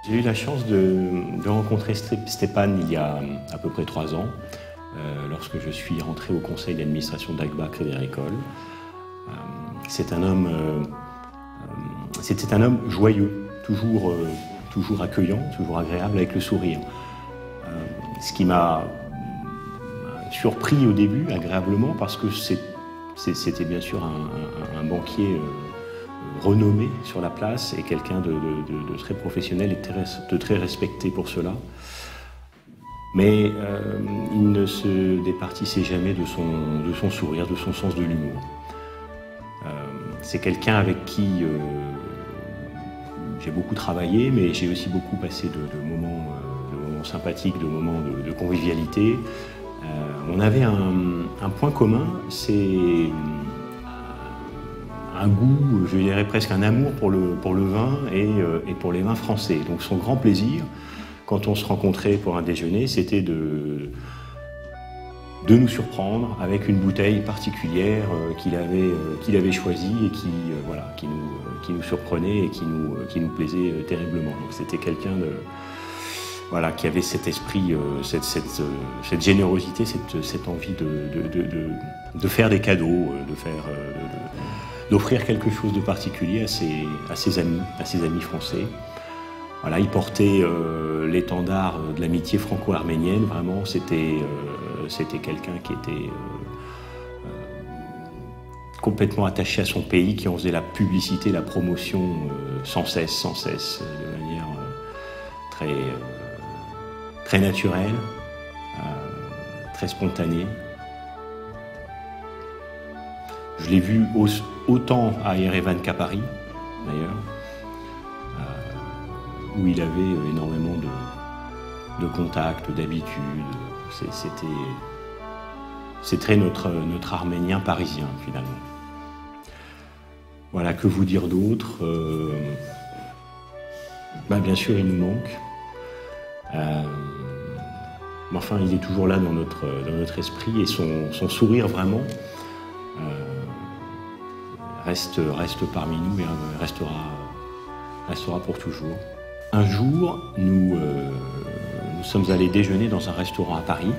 J'ai eu la chance de rencontrer Stéphane il y a à peu près 3 ans, lorsque je suis rentré au conseil d'administration d'Agba Crédit Agricole. C'était un homme joyeux, toujours accueillant, toujours agréable, avec le sourire. Ce qui m'a surpris au début, agréablement, parce que c'était bien sûr un banquier renommé sur la place et quelqu'un de très professionnel et de très respecté pour cela. Mais il ne se départissait jamais de son sourire, de son sens de l'humour. C'est quelqu'un avec qui j'ai beaucoup travaillé, mais j'ai aussi beaucoup passé de moments sympathiques, de moments de convivialité. On avait un point commun, c'est un goût, je dirais presque un amour pour le vin et pour les vins français. Donc son grand plaisir, quand on se rencontrait pour un déjeuner, c'était de nous surprendre avec une bouteille particulière qu'il avait choisie et qui nous surprenait et qui nous plaisait terriblement. Donc c'était quelqu'un qui avait cet esprit, cette générosité, cette envie de faire des cadeaux, d'offrir quelque chose de particulier à ses amis français. Voilà, il portait l'étendard de l'amitié franco-arménienne. Vraiment, c'était quelqu'un qui était complètement attaché à son pays, qui en faisait la publicité, la promotion sans cesse, de manière très naturelle, très spontanée. Je l'ai vu autant à Erevan qu'à Paris, d'ailleurs, où il avait énormément de contacts, d'habitudes. C'était notre Arménien parisien, finalement. Voilà, que vous dire d'autre? Bien sûr, il nous manque. Mais enfin, il est toujours là dans notre esprit, et son sourire, vraiment, reste parmi nous et restera pour toujours. Un jour, nous sommes allés déjeuner dans un restaurant à Paris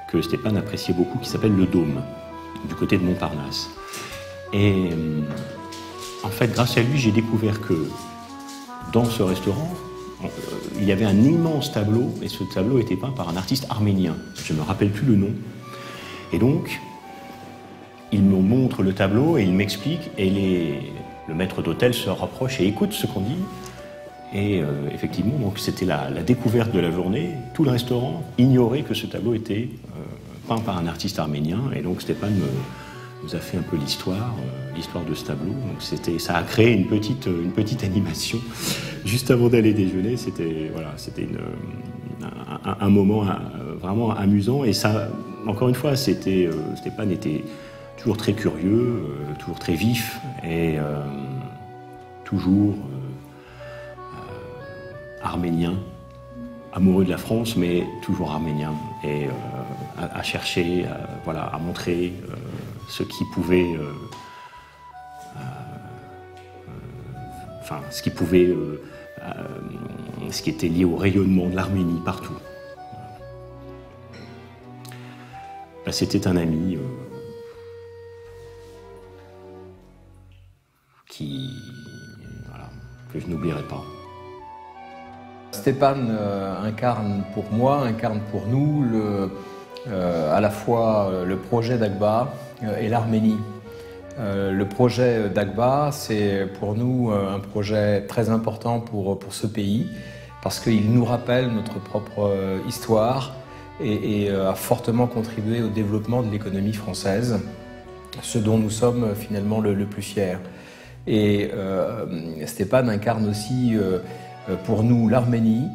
que Stéphane appréciait beaucoup, qui s'appelle Le Dôme, du côté de Montparnasse. Et en fait, grâce à lui, j'ai découvert que dans ce restaurant, il y avait un immense tableau, et ce tableau était peint par un artiste arménien. Je ne me rappelle plus le nom. Et donc, il me montre le tableau et il m'explique, et le maître d'hôtel se rapproche et écoute ce qu'on dit. Et effectivement, donc c'était la découverte de la journée. Tout le restaurant ignorait que ce tableau était peint par un artiste arménien. Et donc Stéphane nous a fait un peu l'histoire de ce tableau. Donc ça a créé une petite animation juste avant d'aller déjeuner. C'était un moment vraiment amusant. Et ça, encore une fois, Stéphane était toujours très curieux, toujours très vif et toujours arménien, amoureux de la France, mais toujours arménien, et à chercher, à montrer ce qui pouvait, ce qui était lié au rayonnement de l'Arménie partout. C'était un ami que je n'oublierai pas. Stéphane incarne pour nous à la fois le projet d'Agba et l'Arménie. Le projet d'Agba, c'est pour nous un projet très important pour ce pays, parce qu'il nous rappelle notre propre histoire et a fortement contribué au développement de l'économie française, ce dont nous sommes finalement le plus fiers. Et Stéphane incarne aussi pour nous l'Arménie,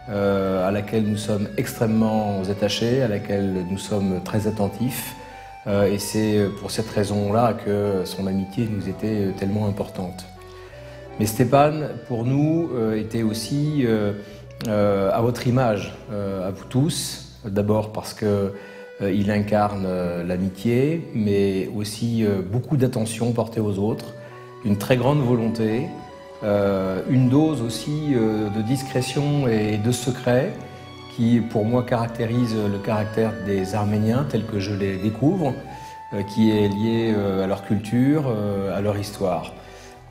à laquelle nous sommes extrêmement attachés, à laquelle nous sommes très attentifs. Et c'est pour cette raison-là que son amitié nous était tellement importante. Mais Stéphane, pour nous, était aussi à votre image, à vous tous. D'abord parce qu'il incarne l'amitié, mais aussi beaucoup d'attention portée aux autres, une très grande volonté une dose aussi de discrétion et de secret qui, pour moi, caractérise le caractère des Arméniens tels que je les découvre, qui est lié à leur culture, à leur histoire.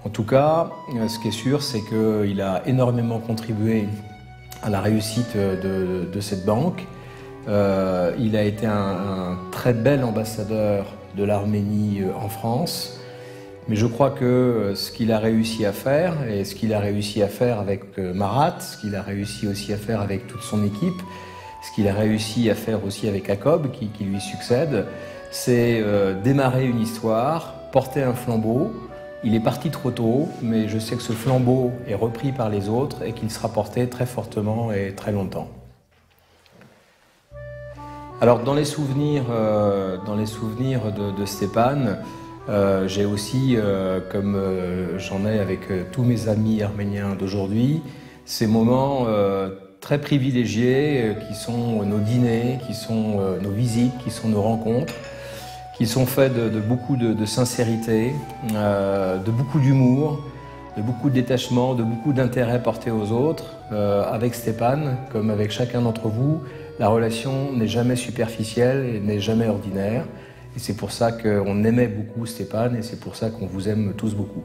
En tout cas, ce qui est sûr, c'est qu'il a énormément contribué à la réussite de cette banque. Il a été un très bel ambassadeur de l'Arménie en France. Mais je crois que ce qu'il a réussi à faire, et ce qu'il a réussi à faire avec Marat, ce qu'il a réussi aussi à faire avec toute son équipe, ce qu'il a réussi à faire aussi avec Jacob, qui lui succède, c'est démarrer une histoire, porter un flambeau. Il est parti trop tôt, mais je sais que ce flambeau est repris par les autres et qu'il sera porté très fortement et très longtemps. Alors dans les souvenirs de Stéphane, j'ai aussi, comme j'en ai avec tous mes amis arméniens d'aujourd'hui, ces moments très privilégiés qui sont nos dîners, qui sont nos visites, qui sont nos rencontres, qui sont faits de beaucoup de sincérité, de beaucoup d'humour, de beaucoup de détachement, de beaucoup d'intérêt porté aux autres. Avec Stéphane, comme avec chacun d'entre vous, la relation n'est jamais superficielle et n'est jamais ordinaire. Et c'est pour ça qu'on aimait beaucoup Stéphane et c'est pour ça qu'on vous aime tous beaucoup.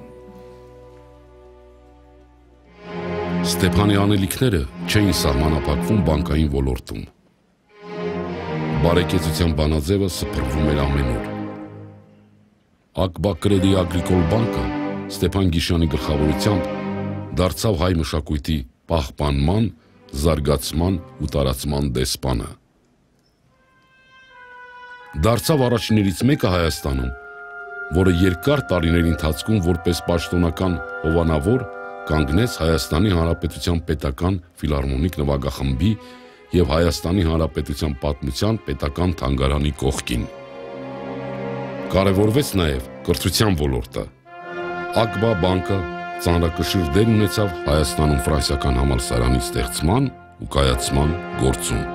Ստեփանի անելիքները չէին սահմանափակվում բանկային ոլորտում։ Բարեկեցության բանաձևը սփռվում էր ամենուր։ Ակբա Կրեդի Ագրիկոլ բանկը Ստեփան Գիշյանի գլխավորությամբ դարձավ հայ մշակույթի պահպանման, զարգացման ու տարածման դեսպանը։ Դարձավ առաջիններից մեկը Հայաստանում, որը երկար տարիների ընթացքում որպես պաշտոնական հովանավոր կանգնեց Հայաստանի Հանրապետության պետական ֆիլհարմոնիկ նվագախմբի և Հայաստանի Հանրապետության պատմության պետական թանգարանի կողքին։ Կարևորվեց նաև կրթության ոլորտը։ Ակբա բանկը ծանրակշիռ դեր ունեցավ Հայաստանում ֆրանսիական համալսարանի ստեղծման ու կայացման գործում։